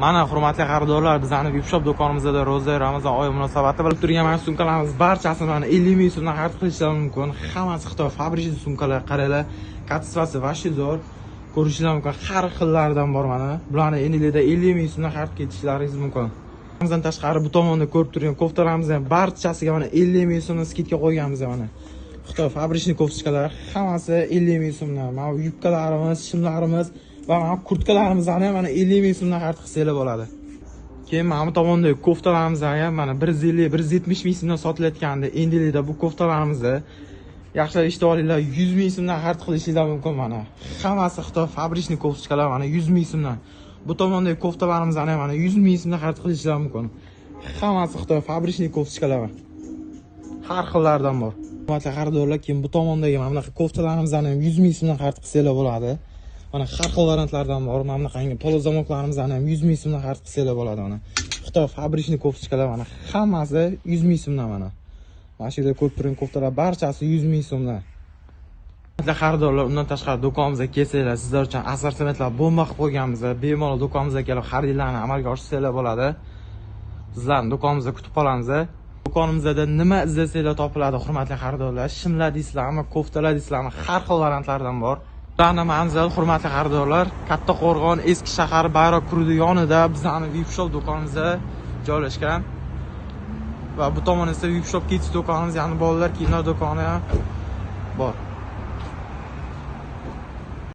Mana hurmatli xaridorlar, bizning Vipshop do'konimizda Ro'za Ramazon oyi munosabati bilan turgan mana sumkalarimiz barchasini mana 50 ming so'mdan xarid qilishingiz mumkin. Hammasi Xitoy fabrikasi sumkalar, qaranglar. Kачествоsi vashi zo'r. Ko'rishingiz mumkin. Har xillaridan bor mana. Bularni endilikda 50 ming so'mdan xarid ketishlaringiz mumkin. Bizdan tashqari bu tomonda ko'rib turgan koftalarimizni ham barchasiga mana 50 ming so'mdan skidga qo'yganmiz mana. Xitoy fabrikasi koftachkalar hammasi 50 ming so'mdan. Mana yubkalarimiz, shimlarimiz va mana kurtkalarimizni ham mana 50 ming so'mdan xarid qilsanglar bo'ladi. Keyin mana bu tomonda koftalarimiz ham mana 150-170 ming so'mdan sotilayotganda, endilikda bu koftalarimizni yaxshilab eshitib olinglar, 100 ming so'mdan xarid qilishinglar mumkin mana. Hammasi Xitoy fabrikasi koftachkalar mana 100 ming so'mdan. Bu tomondagi koftalarimizni ham mana 100 ming so'mdan xarid qilishinglar mumkin. Hammasi Xitoy fabrikasi koftachkalar. Har xillaridan bor. Hurmatli xaridorlar, keyin bu tomondagi mana bunaqa koftalarimizni ham 100 ming so'mdan xarid qilsanglar bo'ladi. Mana har xil variantlardan bor. Mana bunaqangi polo zamoklarimizni ham 100 ming so'mdan xarid qilsanglar bo'ladi mana. Xitoy fabrikasi koftachkalar mana hammasi 100 ming so'mdan mana. Mana shu yerda ko'rib turgan koftalar barchasi 100 ming so'mdan. Hurmatli xaridorlar, undan tashqari do'konimizga kelsanglar, sizlar uchun assortimentlar bomba qilib qo'yganmiz. Bemalol do'konimizga kelib xaridlarni amalga oshirsanglar bo'ladi. Sizlarni do'konimizda kutib qolamiz. Do'konimizda nima izlasanglar topiladi, hurmatli xaridorlar. Shimlar deysizlarmi, koftalar deysizlarmi, har xil variantlardan bor. Bizning manzil, hurmatli xaridorlar, Kattaqo'rg'on eski shahar bayroq kurdi yonida bizning Vipshop do'konimizda joylashgan. Va bu tomonda esa Vipshop Kids do'konimiz, ya'ni bolalar kiyimlar do'koni ham bor.